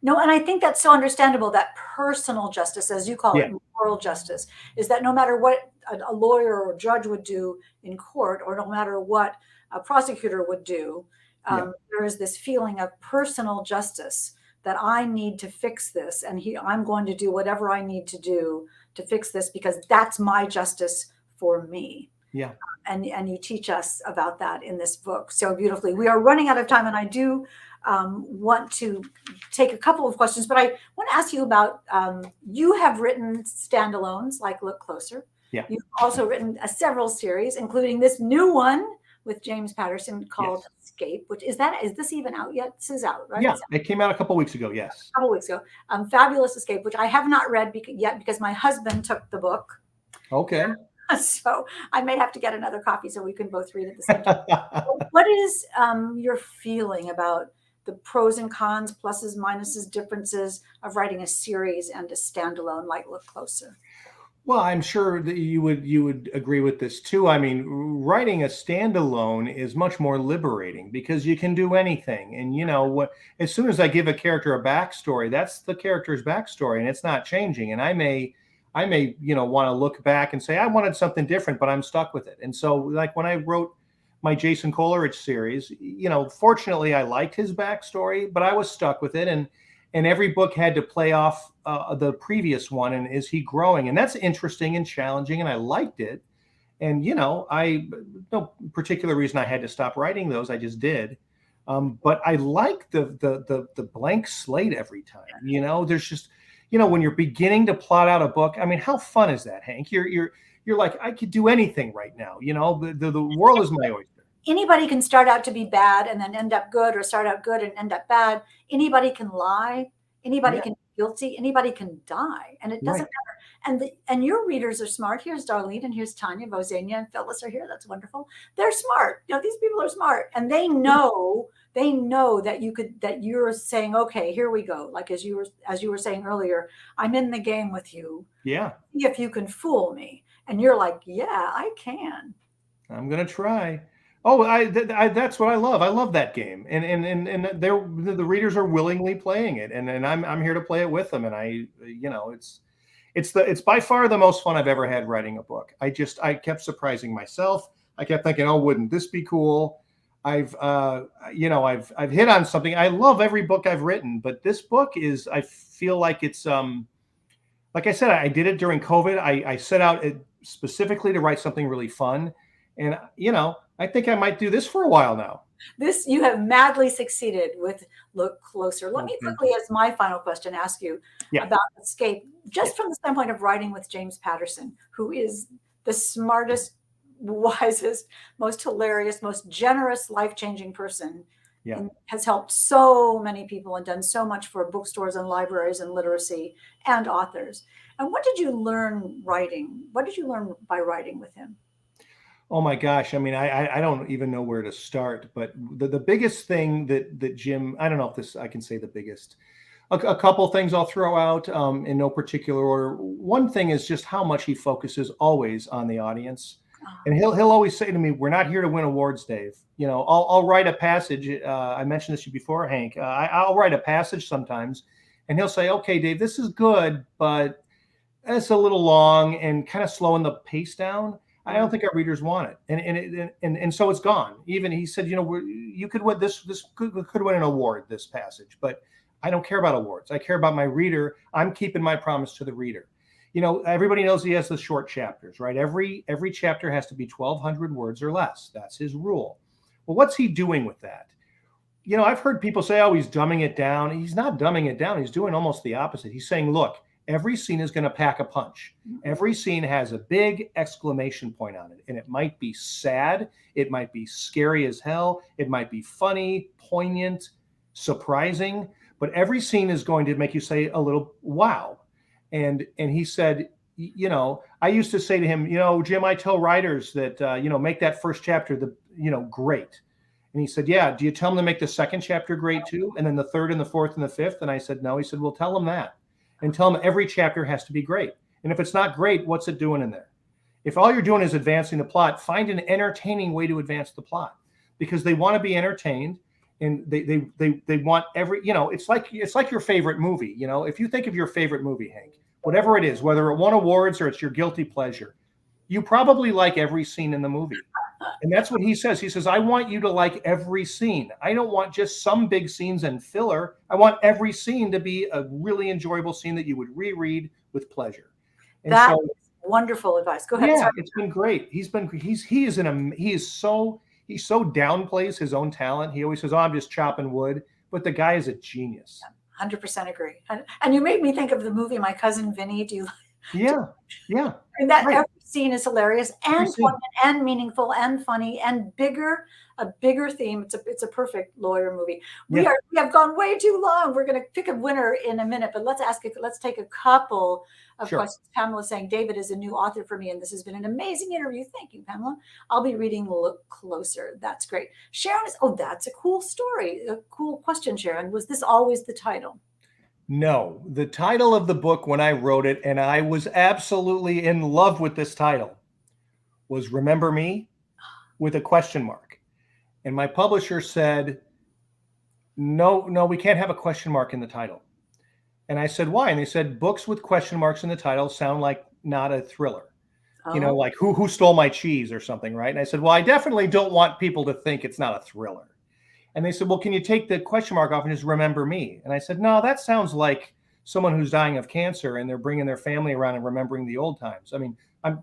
No, and I think that's so understandable, that personal justice, as you call it, Yeah. moral justice, is that no matter what a lawyer or judge would do in court, or no matter what a prosecutor would do, there is this feeling of personal justice, that I need to fix this, and I'm going to do whatever I need to do to fix this because that's my justice for me. Yeah. And you teach us about that in this book so beautifully. We are running out of time, and I do want to take a couple of questions, but I want to ask you about, you have written standalones like Look Closer. Yeah. You've also written several series, including this new one with James Patterson called Escape, which is this even out yet? This is out, right? Yeah, it came out a couple weeks ago, yes. A couple weeks ago. Fabulous Escape, which I have not read yet because my husband took the book. Okay. So I may have to get another copy so we can both read at the same time. What is your feeling about the pros and cons, pluses, minuses, differences of writing a series and a standalone like Look Closer? Well, I'm sure that you would agree with this too. I mean, writing a standalone is much more liberating because you can do anything. And as soon as I give a character a backstory, that's the character's backstory, and it's not changing. And I may want to look back and say I wanted something different, but I'm stuck with it. And so, like when I wrote my Jason Coleridge series, fortunately I liked his backstory, but I was stuck with it. And every book had to play off the previous one. And is he growing? And that's interesting and challenging. And I liked it. And, I no particular reason I had to stop writing those. I just did. But I like the blank slate every time. There's just, when you're beginning to plot out a book. I mean, how fun is that, Hank? You're like, I could do anything right now. The world is my oyster. Anybody can start out to be bad and then end up good, or start out good and end up bad. Anybody can lie. Anybody can be guilty. Anybody can die. And it doesn't matter. And your readers are smart. Here's Darlene, and here's Tanya, Vosenia, and Phyllis are here. That's wonderful. They're smart. These people are smart. And they know that you're saying, okay, here we go. Like as you were saying earlier, I'm in the game with you. Yeah. See if you can fool me. And you're like, yeah, I can. I'm going to try. Oh, that's what I love. I love that game, and the readers are willingly playing it, and I'm here to play it with them. And it's by far the most fun I've ever had writing a book. I kept surprising myself. I kept thinking, oh, wouldn't this be cool? I've hit on something. I love every book I've written, but this book is, I feel like it's like I said, I did it during COVID. I set out specifically to write something really fun, and I think I might do this for a while now. You have madly succeeded with Look Closer. Let me quickly, as my final question, ask you about Escape, just from the standpoint of writing with James Patterson, who is the smartest, wisest, most hilarious, most generous, life-changing person. And has helped so many people and done so much for bookstores and libraries and literacy and authors. And what did you learn writing? What did you learn by writing with him? Oh my gosh. I mean, I don't even know where to start, but the biggest thing that Jim, I don't know if I can say the biggest, a couple things I'll throw out in no particular order. One thing is just how much he focuses always on the audience. And he'll always say to me, we're not here to win awards, Dave. I'll write a passage. I mentioned this to you before, Hank. I'll write a passage sometimes and he'll say, okay, Dave, this is good, but it's a little long and kind of slowing the pace down. I don't think our readers want it, and so it's gone. Even he said, you could win this could win an award, this passage, but I don't care about awards. I care about my reader. I'm keeping my promise to the reader. everybody knows he has the short chapters, right? Every chapter has to be 1,200 words or less. That's his rule. Well, what's he doing with that? I've heard people say, oh, he's dumbing it down. He's not dumbing it down. He's doing almost the opposite. He's saying, look, every scene is going to pack a punch. Every scene has a big exclamation point on it. And it might be sad. It might be scary as hell. It might be funny, poignant, surprising. But every scene is going to make you say a little, wow. And he said, I used to say to him, Jim, I tell writers that, make that first chapter, great. And he said, yeah, do you tell them to make the second chapter great too? And then the third and the fourth and the fifth? And I said, no. He said, well, tell them that. And tell them every chapter has to be great. And if it's not great, what's it doing in there? If all you're doing is advancing the plot, find an entertaining way to advance the plot, because they want to be entertained, and they want every, it's like your favorite movie. If you think of your favorite movie, Hank, whatever it is, whether it won awards or it's your guilty pleasure, you probably like every scene in the movie. And that's what he says. He says, I want you to like every scene. I don't want just some big scenes and filler. I want every scene to be a really enjoyable scene that you would reread with pleasure. And that is wonderful advice. Go ahead. Yeah, Sorry. it's been great. He so downplays his own talent. He always says, oh, I'm just chopping wood. But the guy is a genius. 100% agree. And you made me think of the movie My Cousin Vinny. Do you? Yeah. And that Right. every scene is hilarious and fun and meaningful and funny and a bigger theme. It's a perfect lawyer movie. We have gone way too long. We're going to pick a winner in a minute, but let's take a couple of questions. Pamela saying, David is a new author for me, and this has been an amazing interview. Thank you, Pamela. I'll be reading Look Closer. That's great. Sharon is, that's a cool story. A cool question, Sharon. Was this always the title? No, the title of the book when I wrote it, and I was absolutely in love with this title, was Remember Me with a question mark. And my publisher said, no, we can't have a question mark in the title. And I said, why? And they said, books with question marks in the title sound like not a thriller. Like who stole my cheese or something, right? And I said, well, I definitely don't want people to think it's not a thriller. And they said, well, can you take the question mark off and just Remember Me? And I said, no, that sounds like someone who's dying of cancer and they're bringing their family around and remembering the old times. I mean,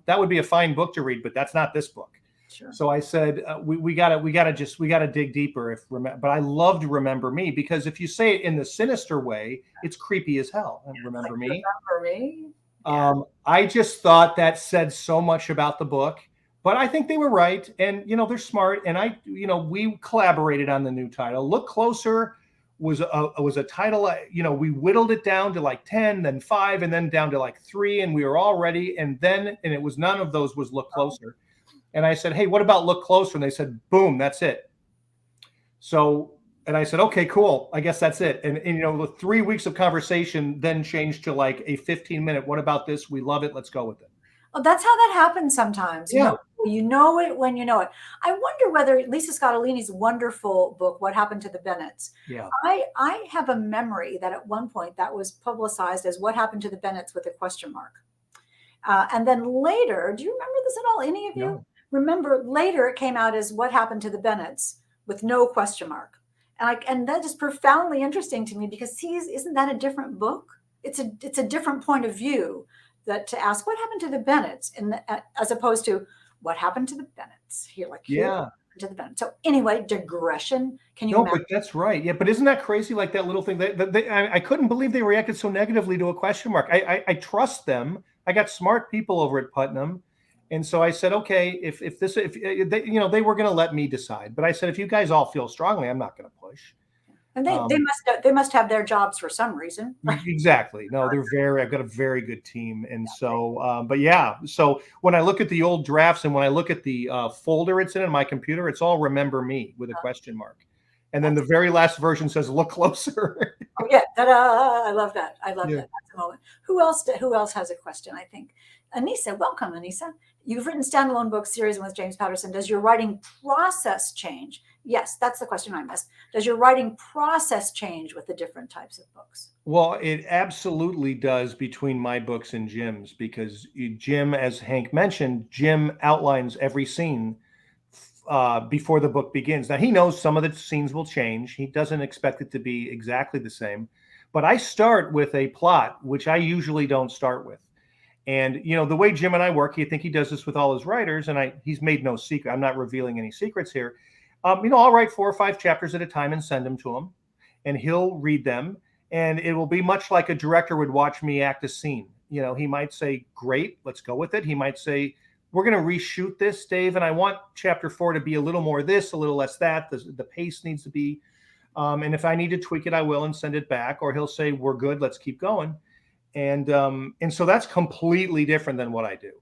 that would be a fine book to read, but that's not this book. Sure. So I said, we gotta dig deeper. But I loved Remember Me, because if you say it in the sinister way, it's creepy as hell. And Remember Me. Remember Me. Yeah. I just thought that said so much about the book. But I think they were right, and they're smart. And we collaborated on the new title. Look Closer was a title. We whittled it down to like 10, then 5, and then down to like 3, and we were all ready. And it was none of those was Look Closer. And I said, hey, what about Look Closer? And they said, boom, that's it. So, and I said, okay, cool. I guess that's it. And the 3 weeks of conversation then changed to like a 15-minute. What about this? We love it. Let's go with it. Oh, that's how that happens sometimes. Yeah. You know it when you know it. I wonder whether Lisa Scottolini's wonderful book, What Happened to the Bennetts. Yeah. I have a memory that at one point that was publicized as What Happened to the Bennetts with a question mark. And then later, do you remember this at all? Any of you? No. Remember later it came out as What Happened to the Bennetts with no question mark. And that is profoundly interesting to me, because isn't that a different book? It's a different point of view. That to ask what happened to the Bennetts, as opposed to what happened to the Bennetts here, to the Bennetts. So anyway, digression. Can you? No, but that's right. Yeah, but isn't that crazy? Like that little thing I couldn't believe they reacted so negatively to a question mark. I trust them. I got smart people over at Putnam, and so I said, okay, if they were going to let me decide, but I said, if you guys all feel strongly, I'm not going to push. And they must have their jobs for some reason. Exactly. No, I've got a very good team. And so, but yeah, so when I look at the old drafts and when I look at the folder it's in my computer, it's all Remember Me with a question mark. And then the very last version says Look Closer. Oh yeah. Ta-da. I love that. That. That's a moment. Who else has a question? I think Anissa, welcome, Anissa. You've written standalone books, series with James Patterson. Does your writing process change? Yes, that's the question I missed. Does your writing process change with the different types of books? Well, it absolutely does between my books and Jim's, because Jim, as Hank mentioned, Jim outlines every scene before the book begins. Now, he knows some of the scenes will change. He doesn't expect it to be exactly the same. But I start with a plot, which I usually don't start with. And, the way Jim and I work, I think he does this with all his writers, and he's made no secret. I'm not revealing any secrets here. I'll write 4 or 5 chapters at a time and send them to him, and he'll read them. And it will be much like a director would watch me act a scene. He might say, great, let's go with it. He might say, we're going to reshoot this, Dave, and I want chapter 4 to be a little more this, a little less that. The pace needs to be, and if I need to tweak it, I will and send it back. Or he'll say, we're good, let's keep going. And so that's completely different than what I do.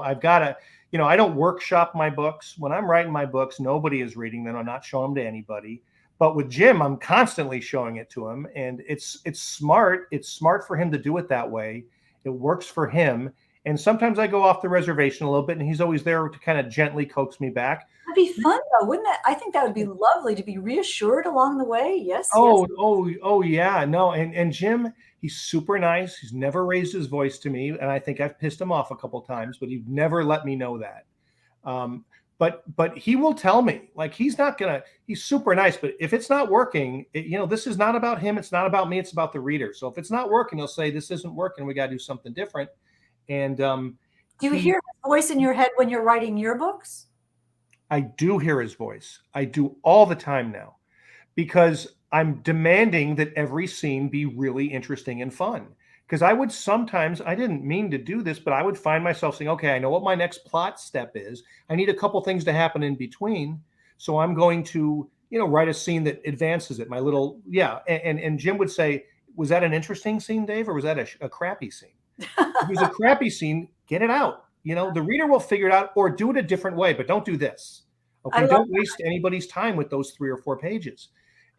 I've got to, I don't workshop my books. When I'm writing my books, nobody is reading them. I'm not showing them to anybody. But with Jim, I'm constantly showing it to him, and it's smart. It's smart for him to do it that way. It works for him. And sometimes I go off the reservation a little bit, and he's always there to kind of gently coax me back. That'd be fun, though, wouldn't that? I think that would be lovely to be reassured along the way. Yes. Oh, yeah. No, and Jim, he's super nice. He's never raised his voice to me, and I think I've pissed him off a couple of times, but he'd never let me know that. But he will tell me, like, he's super nice, but if it's not working, this is not about him. It's not about me. It's about the reader. So if it's not working, he'll say, this isn't working. We got to do something different. And do you hear his voice in your head when you're writing your books? I do hear his voice. I do all the time now, because I'm demanding that every scene be really interesting and fun. Because I didn't mean to do this, but I would find myself saying, okay, I know what my next plot step is. I need a couple things to happen in between. So I'm going to, write a scene that advances it. And Jim would say, was that an interesting scene, Dave, or was that a crappy scene? If it was a crappy scene, get it out. The reader will figure it out, or do it a different way, but don't do this. Okay, don't waste anybody's time with those 3 or 4 pages.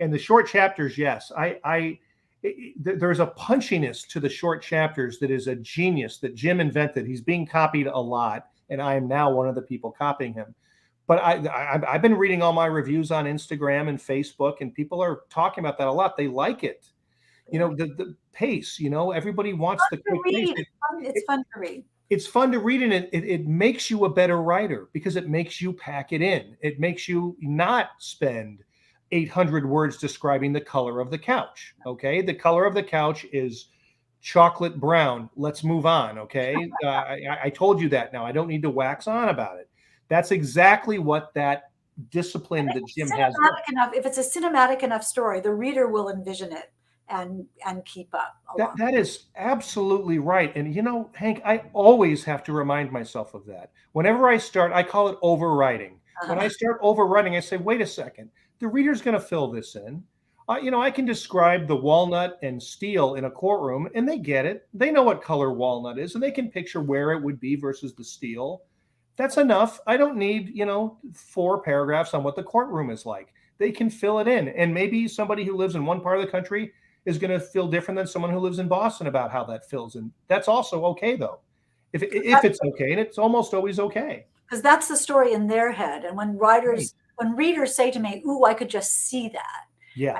And the short chapters, yes, there's a punchiness to the short chapters that is a genius that Jim invented. He's being copied a lot, and I am now one of the people copying him. But I've been reading all my reviews on Instagram and Facebook, and people are talking about that a lot. They like it. The pace, everybody wants the quick pace. It's fun to read. It's fun to read, and it makes you a better writer because it makes you pack it in. It makes you not spend 800 words describing the color of the couch. Okay. The color of the couch is chocolate brown. Let's move on. Okay. I told you that now. I don't need to wax on about it. That's exactly what that discipline that Jim has. If it's a cinematic enough story, the reader will envision it and keep up. That is absolutely right. And Hank, I always have to remind myself of that. Whenever I start, I call it overwriting. When I start overwriting, I say, wait a second, the reader's going to fill this in. I can describe the walnut and steel in a courtroom, and they get it. They know what color walnut is, and they can picture where it would be versus the steel. That's enough. I don't need, 4 paragraphs on what the courtroom is like. They can fill it in. And maybe somebody who lives in one part of the country is going to feel different than someone who lives in Boston about how that fills in. That's also okay, though. If it's okay, and it's almost always okay. Because that's the story in their head. And when readers say to me, ooh, I could just see that. Yeah.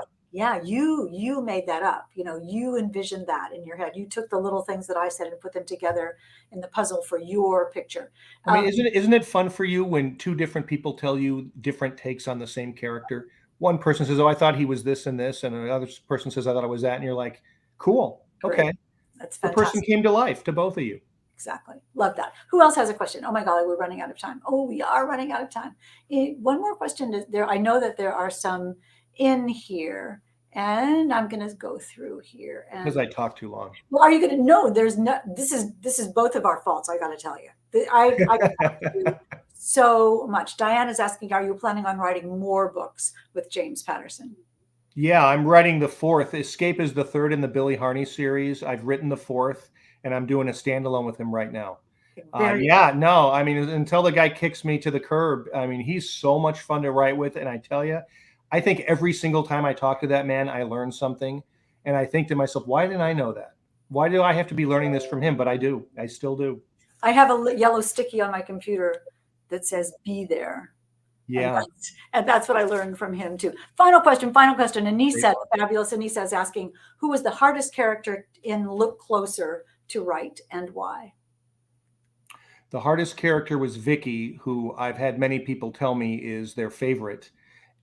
You made that up. You envisioned that in your head. You took the little things that I said and put them together in the puzzle for your picture. I mean, isn't it fun for you when 2 different people tell you different takes on the same character? One person says, oh, I thought he was this and this. And another person says, I thought it was that. And you're like, cool. Okay. Great. That's fantastic. The person came to life to both of you. Exactly. Love that. Who else has a question? Oh my God, we're running out of time. Oh, we are running out of time. One more question there. I know that there are some in here, and I'm going to go through here. Because I talk too long. Well, are you going to know? There's no. This is both of our faults. I got to tell you. I so much. Diana's asking, are you planning on writing more books with James Patterson? Yeah, I'm writing the 4th. Escape is the 3rd in the Billy Harney series. I've written the 4th. And I'm doing a standalone with him right now. Until the guy kicks me to the curb, he's so much fun to write with. And I tell you, I think every single time I talk to that man, I learn something. And I think to myself, why didn't I know that? Why do I have to be learning this from him? But I do. I still do. I have a yellow sticky on my computer that says, be there. Yeah. And that's what I learned from him too. Final question. Anissa, fabulous Anissa is asking, who was the hardest character in Look Closer to write and why? The hardest character was Vicky, who I've had many people tell me is their favorite.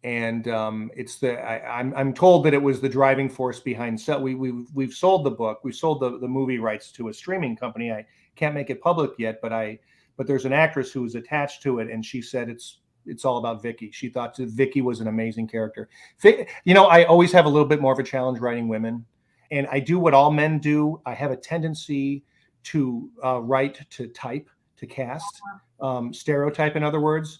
And I'm told that it was the driving force behind. So we've sold the book. We sold the movie rights to a streaming company. I can't make it public yet, but there's an actress who's attached to it, and she said it's all about Vicky. She thought that Vicky was an amazing character. I always have a little bit more of a challenge writing women, and I do what all men do. I have a tendency to write to type, to cast, stereotype, in other words.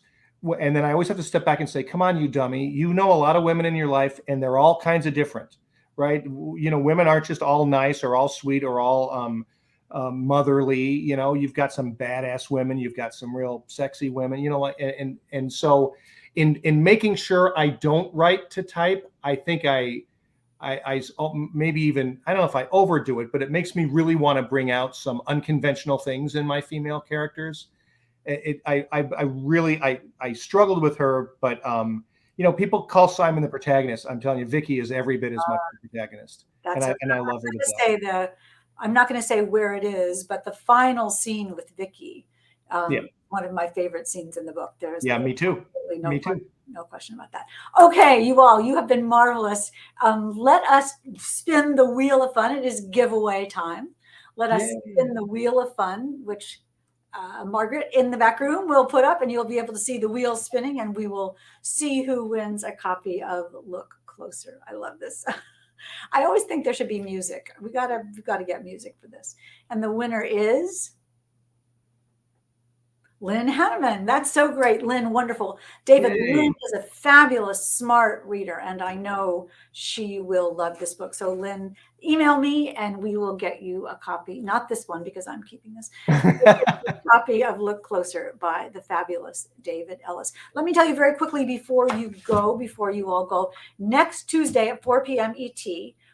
And then I always have to step back and say, come on, you dummy. You know a lot of women in your life, and they're all kinds of different, right? Women aren't just all nice or all sweet or all motherly. You've got some badass women. You've got some real sexy women, and so in making sure I don't write to type, I think I maybe even, I don't know if I overdo it, but it makes me really want to bring out some unconventional things in my female characters. I struggled with her, but people call Simon the protagonist. I'm telling you, Vicky is every bit as much the protagonist, and I love her to death. I'm not going to say where it is, but the final scene with Vicky, one of my favorite scenes in the book. Me too. Me too. No question about that. Okay, you have been marvelous. Let us spin the wheel of fun. It is giveaway time. Let us spin the wheel of fun, which Margaret in the back room will put up, and you'll be able to see the wheel spinning, and we will see who wins a copy of Look Closer. I love this. I always think there should be music. We've got to get music for this. And the winner is Lynn Hanneman. That's so great. Lynn, wonderful. David, Lynn is a fabulous, smart reader, and I know she will love this book. So Lynn, email me and we will get you a copy. Not this one, because I'm keeping this. A copy of Look Closer by the fabulous David Ellis. Let me tell you very quickly before you all go, next Tuesday at 4 p.m. ET,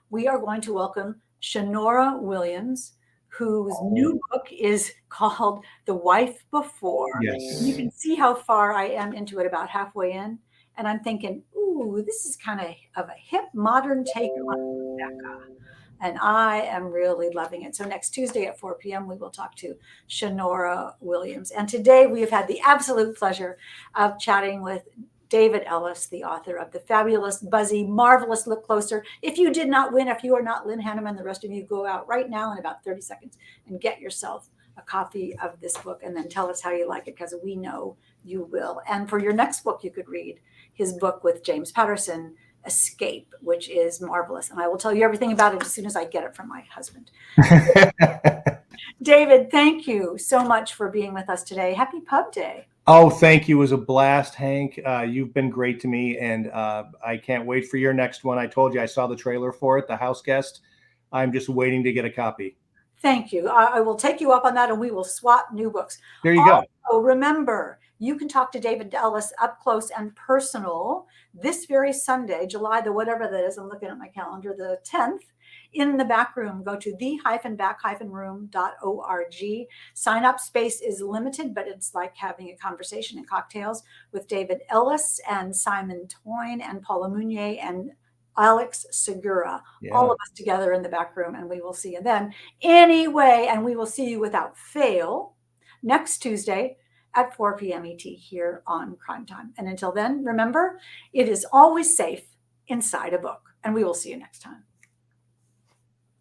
we are going to welcome Shanora Williams, whose new book is called The Wife Before. Yes. You can see how far I am into it, about halfway in. And I'm thinking, ooh, this is kind of a hip, modern take on Rebecca. And I am really loving it. So next Tuesday at 4 p.m., we will talk to Shanora Williams. And today we have had the absolute pleasure of chatting with David Ellis, the author of the fabulous, buzzy, marvelous Look Closer. If you did not win, if you are not Lynn Hanneman, the rest of you go out right now in about 30 seconds and get yourself a copy of this book, and then tell us how you like it, because we know you will. And for your next book, you could read his book with James Patterson, Escape, which is marvelous. And I will tell you everything about it as soon as I get it from my husband. David, thank you so much for being with us today. Happy Pub Day. Oh, thank you. It was a blast, Hank. You've been great to me, and I can't wait for your next one. I told you I saw the trailer for it, The House Guest. I'm just waiting to get a copy. Thank you. I will take you up on that, and we will swap new books. There you go. Remember, you can talk to David Ellis up close and personal this very Sunday, July the whatever that is. I'm looking at my calendar, the 10th. In the back room, go to the-back-room.org. Sign up space is limited, but it's like having a conversation and cocktails with David Ellis and Simon Toyne and Paula Munier and Alex Segura, all of us together in the back room, and we will see you then. Anyway, and we will see you without fail next Tuesday at 4 p.m. ET here on Crime Time. And until then, remember, it is always safe inside a book, and we will see you next time.